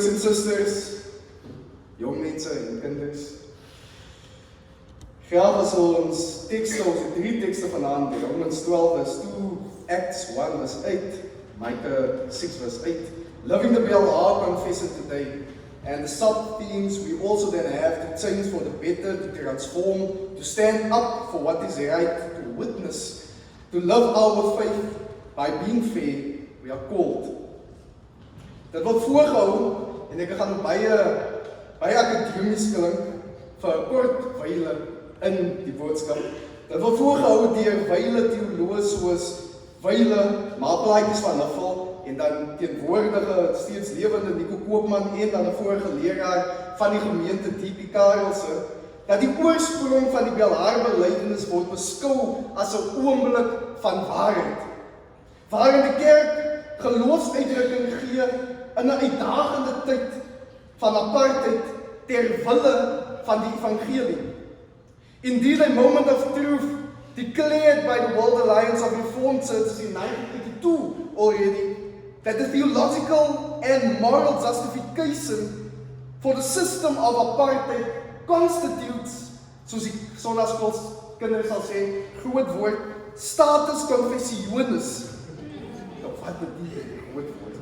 Broers en susters, jong mense en kinders. Graag as ons tekste, ons het 3 tekste vanaand, Romans 12 vers 2, Acts 1 vers 8, Micah 6 verse 8. Loving the BLR confessor today, and the sub-themes we also then have to change for the better, to transform, to stand up for what is right, to witness, to love our faith by being fair, we are called. Dit word voorgehou, en ek gaan baie akademies klink, vir 'n kort wyle in die boodskap. Dit word voorgehou deur wyle teoloë soos Wyle, Maaplaatjies van Huffel, en dan teenwoordige, steeds lewende Nico Koopman, en dan 'n vorige leraar van die gemeente D.P. Karelse, dat die oorsprong van die BLR-belydenis word beskou as 'n oomblik van waarheid, waarin die kerk geloofsuitdrukking gee in 'n uitdagende tyd van apartheid ter wille van die evangelie. Indeed, a moment of truth declared by the World Alliance of Reformed Churches in 1982 already, that the theological and moral justification for the system of apartheid constitutes, soos die sonnaskoolskinders sal sê, groot woord, status confessionis. Wat beteken groot woord?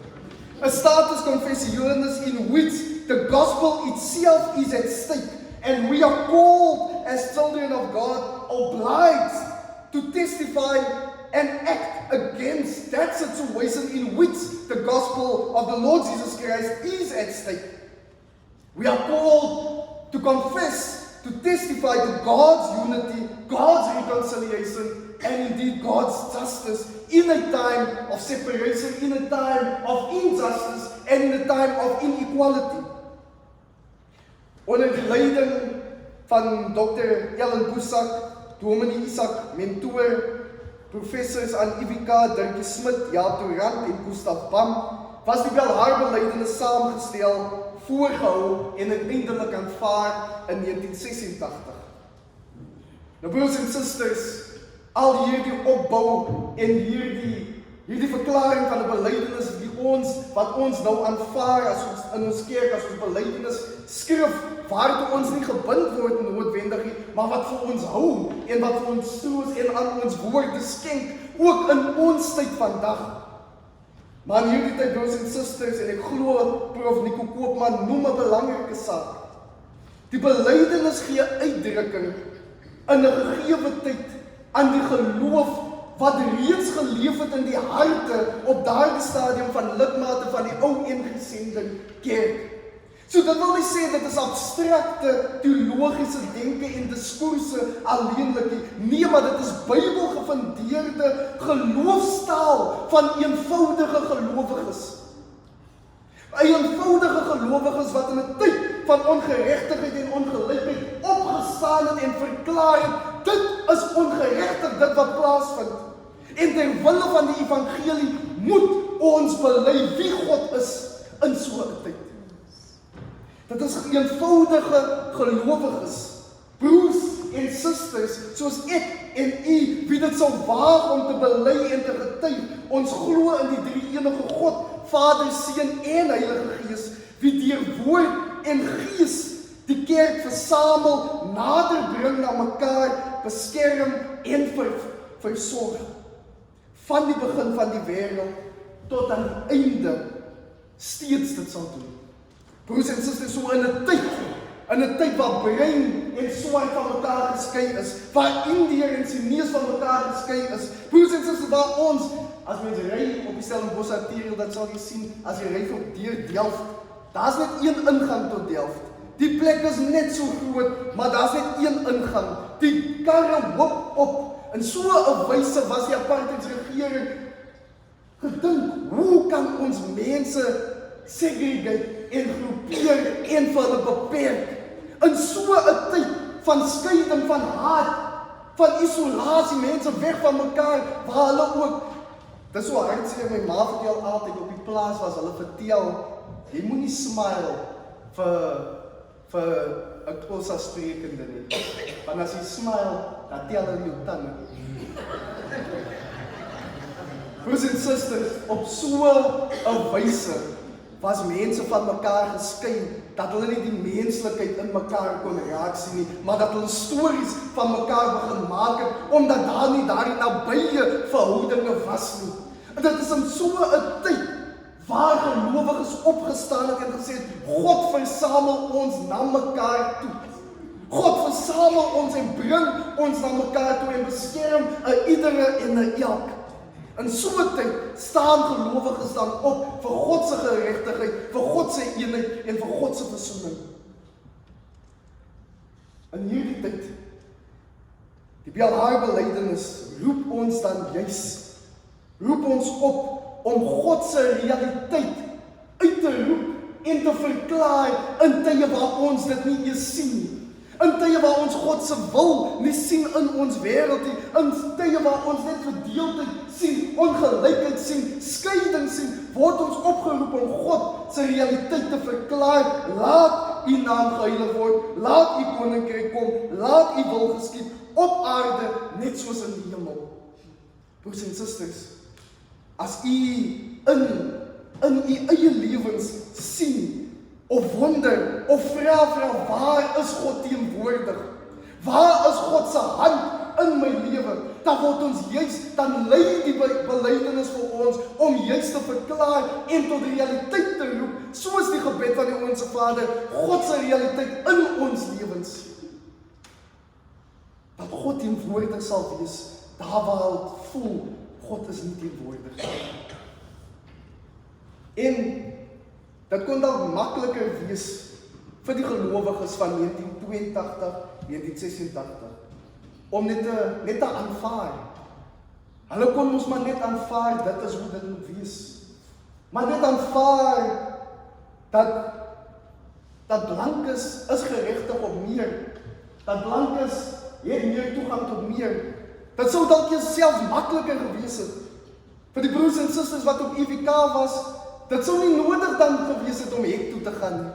A status confessionis in which the gospel itself is at stake, and we are called as children of God, obliged to testify and act against that situation in which the gospel of the Lord Jesus Christ is at stake. We are called to confess, to testify to God's unity, God's reconciliation, and indeed God's justice in a time of separation, in a time of injustice, and in a time of inequality. Onder die leiding van Dr. Ellen Boesak, Dominee Isak Mentor, professors aan IWK, Dirkie Smit, Jaap Durant en Gustav Bam, was die BLR-belydenis saamgestel, voorgehou en uiteindelik aanvaar in 1986. Nou broers en susters, al hierdie opbou en hierdie verklaring van 'n belydenis wat ons nou aanvaar as ons in ons kerk as ons belydenis skrif, waartoe ons nie gebind word noodwendig nie, maar wat vir ons hou en wat vir ons troos en aan ons woorde skenk, ook in ons tyd vandag. Maar in hierdie tyd, broers en susters, en ek glo Prof. Nico Koopman noem 'n belangrike saak. Die belydenis gee uitdrukking in 'n gegewe tyd aan die geloof wat reeds geleef het in die harte op daardie stadium van lidmate van die ou ingesende kerk. So dit wil nie sê dit is abstrakte teologiese denke en diskurse alleenlik nie. Nee, maar dit is Bybelgefundeerde geloofstaal van eenvoudige gelowiges. Eenvoudige gelowiges wat in 'n tyd van ongeregtigheid en ongelykheid opgestaan het en verklaar het, dit is ongeregtig, dit wat plaasvind. En ter wille van die evangelie moet ons bely wie God is in so 'n tyd. Dit is eenvoudige gelowiges, broers en susters, soos ek en u, wie dit sal waag om te bely en te getuig. Ons glo in die drie-enige God, Vader, Seun en Heilige Gees, wie deur woord en gees die kerk versamel, nader bring na mekaar, beskerm en versorg. Van die begin van die wêreld tot aan die einde steeds dit sal doen. Broers en susters, so in 'n tyd waar brein en swart van mekaar geskei is, waar Indiër en Chinees van mekaar geskei is, broers en susters, waar ons, as mens ry op die Stellenbosch arterial, dat sal jy sien, as jy ry deur Delft, daar's net een ingang tot Delft. Die plek is net so groot, maar daar's net een ingang. Die karre hoop op. In so 'n wyse was die apartheidsregering gedink, hoe kan ons mense segregate en groepeer en vir hulle beperk? In so 'n tyd van skeiding, van haat, van isolasie, mense weg van mekaar, waar hulle ook, dis so hartseer, my ma vertel altyd, op die plaas was hulle vertel, jy moenie smile vir 'n Xhosa sprekende nie. Want as jy smile, dan tel hulle jou tande. Broers en susters, op so 'n wyse was mense van mekaar geskei, dat hulle nie die menslikheid in mekaar kon raak sien nie, maar dat hulle stories van mekaar begin maak het, omdat daar nie daardie nabye verhoudinge was nie. En dit is in so 'n tyd waar gelowiges opgestaan het en gesê het, God versamel ons na mekaar toe. God versamel ons en bring ons na mekaar toe en beskerm iedere en elk. In so 'n tyd staan gelowiges dan op vir God se geregtigheid, vir God se eenheid en vir God se versoening. In hierdie tyd, die Belijdenis roep ons dan roep ons op om God se realiteit uit te roep en te verklaar in tye waar ons dit nie eens sien nie. In tye waar ons God se wil nie sien in ons wêreld nie, in tye waar ons net verdeeldheid sien, ongelykheid sien, skeiding sien, word ons opgeroep om God se realiteit te verklaar. Laat U naam geheilig word, laat U koninkryk kom, laat U wil geskied op aarde net soos in die hemel. Broers en susters, as U in U eie lewens sien of wonder of vra waar is God teenwoordig? Waar is God se hand in my lewe? Dan word ons dan lei die belydenis vir ons om juist te verklaar en tot realiteit te roep, soos die gebed van die Onse Vader, God se realiteit in ons lewens. Dat God teenwoordig sal wees, daar waar het voel, God is nie teenwoordig. En dit kon dalk makliker wees vir die gelowiges van 1982, 1986, om net te aanvaar. Hulle kon ons maar net aanvaar, dit is hoe dit moet wees. Maar net aanvaar, dat blankes is geregtig op meer, dat blankes het meer toegang tot meer. Dit sou dalk selfs makliker gewees het, vir die broers en susters wat op EWK was. Dit sou nie nodig dan gewees het om hek toe te gaan nie.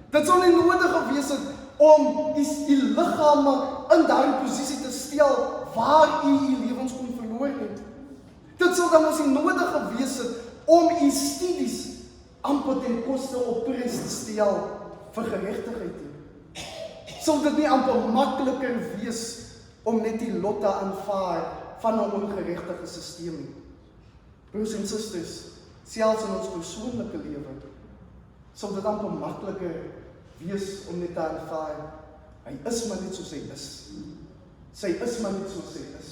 Dit sou nie nodig gewees het om die liggame in daardie posisie te stel waar u lewens kon verloor het. Dit sou dan ons nie nodig gewees het om u studies amper ten koste op prys te stel vir geregtigheid nie. Sou dit nie amper makliker wees om net die lot te aanvaar van 'n ongeregtige stelsel nie. Broers en susters, selfs in ons persoonlike lewe, sal dit amper makliker wees om net te aanvaar, hy is maar net soos hy is. Sy is maar net soos hy is.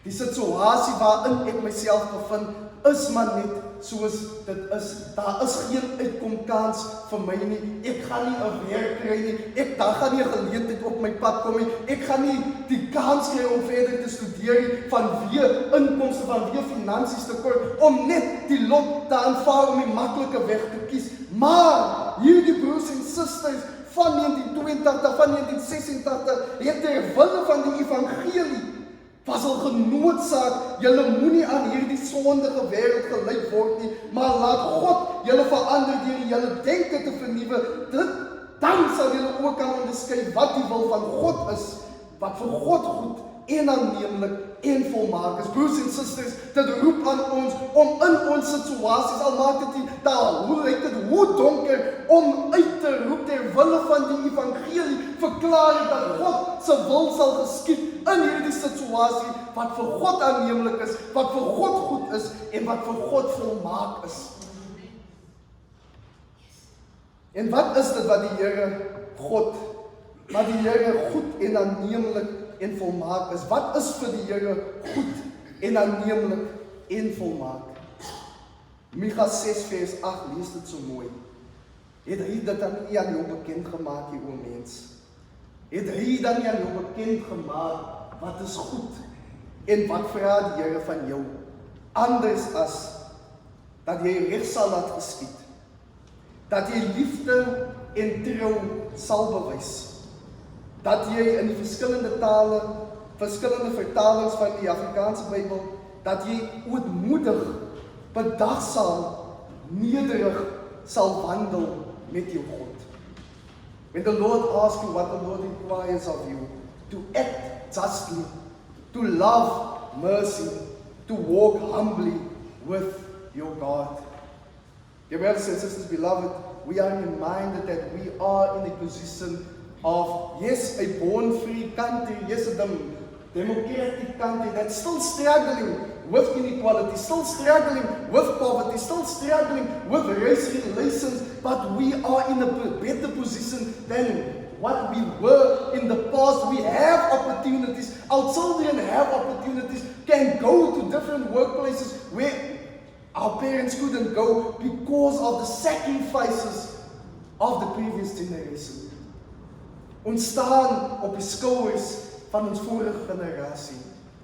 Die situasie waarin ek myself bevind, is maar net soos dit is. Daar is geen uitkomkans vir my nie. Ek gaan nie 'n werk kry nie. Daar gaan nie 'n geleentheid op my pad kom nie. Ek gaan nie die kans kry om verder te studeer nie, vanweë inkomste, vanweë finansies tekort, om net die lot te aanvaar om die maklike weg te kies. Maar hierdie broers en susters van 1982, van 1986, het ter wille van die evangelie was al genoodsaak, julle moenie aan hierdie sondige wêreld gelei word nie, maar laat God julle verander deur julle denke te vernuwe. Dan sal julle ook kan onderskei wat die wil van God is, wat vir God goed en aanneemlik en volmaak is. Broers en susters, dit roep aan ons om in ons situasies, al maak dit hoe donker, om uit te roep ter wille van die evangelie, verklaar dat God se wil sal geskied in hierdie situasie, wat vir God aanneemlik is, wat vir God goed is, en wat vir God volmaak is. En wat is dit wat die Here God, wat die Here goed en aanneemlik en volmaak is? Wat is vir die Here goed en aanneemlik en volmaak? Micha 6 vers 8 lees dit so mooi. Het hy dit aan u aan jou bekend gemaak, o mens? Het hy dan aan jou bekend gemaak wat is goed en wat vra die Here van jou? Anders as dat jy reg sal laat geskied, dat jy liefde en trou sal bewys, dat jy in die verskillende tale, verskillende vertalings van die Afrikaanse Bybel, dat jy ootmoedig, bedagsaam, nederig sal wandel met jou God. When the Lord asks you what the Lord requires of you, to act justly, to love mercy, to walk humbly with your God. Dear brothers and sisters, beloved, we are reminded that we are in a position of, yes, a born-free country, yes, a democratic country that's still struggling with inequality, still struggling with poverty, still struggling with race relations, but we are in a better position than what we were in the past. We have opportunities. Our children have opportunities, can go to different workplaces where our parents couldn't go because of the sacrifices of the previous generation. Ons staan op die skouers van ons vorige generasie.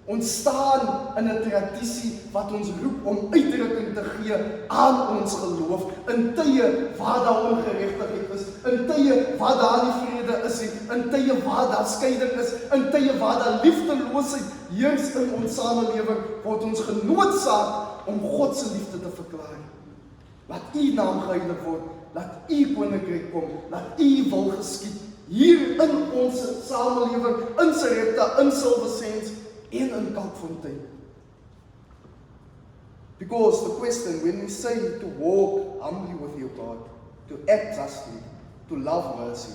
Ons staan in 'n tradisie wat ons roep om uitdrukking te gee aan ons geloof in tye waar daar ongeregtigheid is, in tye waar daar nie vrede is nie, in tye waar daar skeiding is, in tye waar daar liefdeloosheid heers in ons samelewing, word ons genoodsaak om God se liefde te verklaar. Laat U naam geheilig word, laat U koninkryk kom, laat U wil geskied hier in ons samelewing, in Sarepta, in Silversands en in Kalkfontein. Because the question, when we say to walk humbly with your God, to act justly, to love mercy,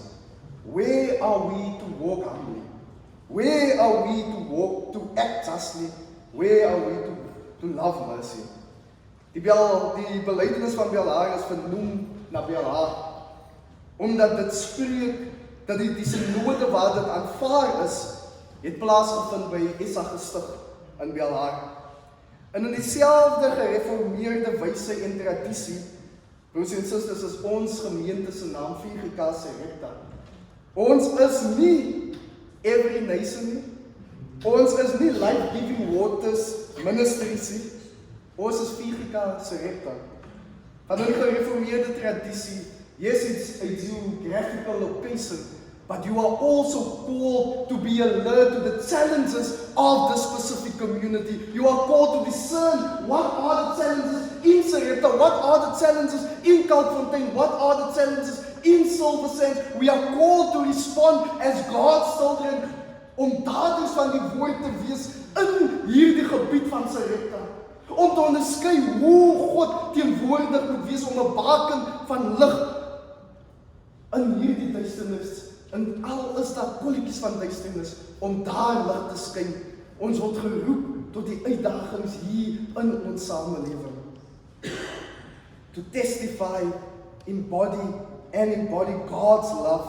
where are we to walk humbly? Where are we to walk, to act justly? Where are we to love mercy? Die belydenis van Belhar is vernoem na Belhar, omdat dit spreek dat die synode waar dit aanvaar is, het plaasgevind by Esa gestig in Belhar. En in dieselfde gereformeerde wyse en tradisie, broers en susters, is ons gemeente se naam VGK Sarepta. Ons is nie Every Nation nie. Ons is nie Life Giving Waters Ministries nie. Ons is VGK Sarepta. Van die gereformeerde tradisie, yes, it's a geographical location, but you are also called to be alert to the challenges of the specific community. You are called to discern what are the challenges in Sarepta, what are the challenges in Kalkfontein, what are the challenges in Silversands. We are called to respond as God's children om daders van die woord te wees in hierdie gebied van Sarepta. Om te onderskei hoe God teenwoordig moet wees om 'n baken van lig in hierdie duisternis. En al is daar kolletjies van duisternis, om daar lig te skyn. Ons word geroep tot die uitdagings hier in ons samelewing. To testify, embody God's love,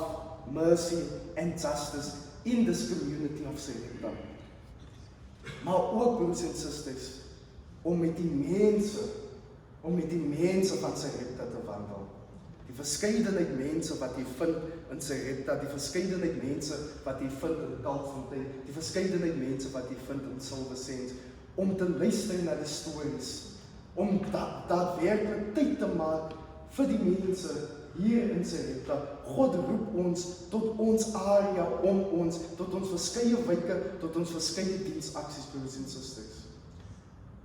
mercy and justice in this community of Sarepta. Maar ook, broers en susters, om met die mense van Sarepta te wandel. Die verskeidenheid mense wat jy vind in Sarepta, die verskeidenheid mense wat jy vind in Kalkfontein, die verskeidenheid mense wat jy vind in Silversands, om te luister na die stories, om daadwerklik tyd te maak vir die mense hier in Sarepta. God roep ons tot ons area, tot ons verskeie wyke, tot ons verskeie diensaksies, broers en susters.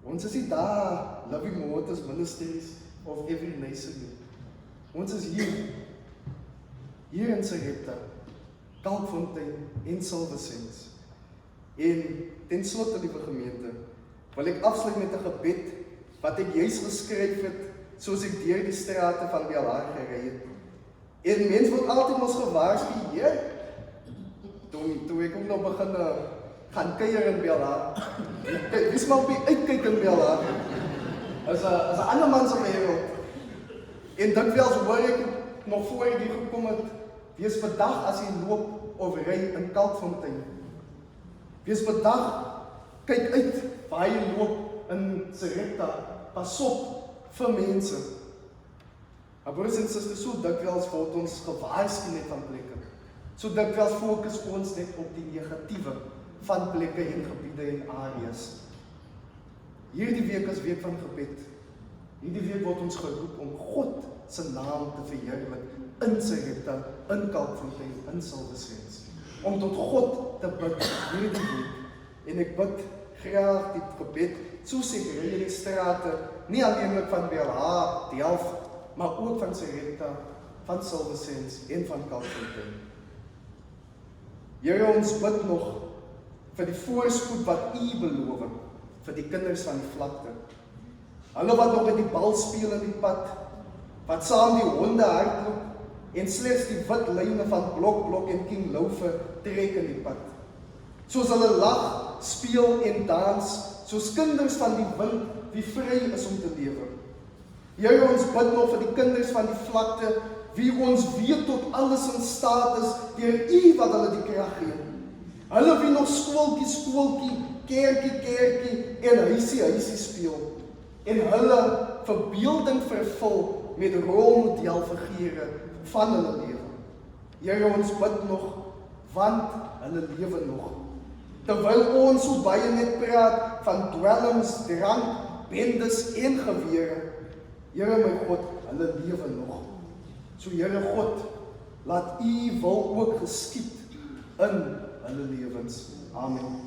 Ons is nie daar, Living Waters Ministries of Every Nation nie. Ons is hier in Sarepta, Kalkfontein en Silversands. En ten slotte, liewe gemeente, wil ek afsluit met 'n gebed wat ek juis geskryf het soos ek deur die strate van Belhar gery het. En mense word altyd ons gewaarsku, Heer, toe ek ook nog begin gaan kuier in Belhar. Wie sal op die uitkyk in Belhar? Is 'n ander man se wêreld. En dikwels hoor ek nog voor ek hier gekom het, wees bedag as jy loop of ry in Kalkfontein. Wees bedag, kyk uit waar jy loop in Sarepta, pas op vir mense. Maar broers en susters, so dikwels word ons gewaarsku net van plekke. So dikwels fokus ons net op die negatiewe van plekke en gebiede en areas. Hierdie week is week van gebed. Hierdie week word ons geroep om God se naam te verheerlik in Sarepta, in Kalkfontein, in Silversands. Om tot God te bid hierdie week. En ek bid graag die gebed, soos ek ry in die strate, nie alleenlik van Belhar, Delft, maar ook van Sarepta, van Silversands en van Kalkfontein. Here, ons bid nog vir die voorspoed wat U beloof vir die kinders van die vlakte. Hulle wat nog met die bal speel in die pad, wat saam die honde hardloop en slegs die wit lyne van Blok en King Louwe trek in die pad. Soos hulle lag, speel en dans, soos kinders van die wind wie vry is om te lewe. Here, ons bid nog vir die kinders van die vlakte, wie ons weet tot alles in staat is, deur U wat hulle die krag gee. Hulle wie nog skooltjie, kerkie en huisie speel, en hulle verbeelding vervul met rolmodelfigure van hulle lewe. Here, ons bid nog, want hulle lewe nog. Terwyl ons so baie net praat van dwelms, drank, bendes en gewere, Here my God, hulle lewe nog. So Here God, laat U wil ook geskied in hulle lewens. Amen.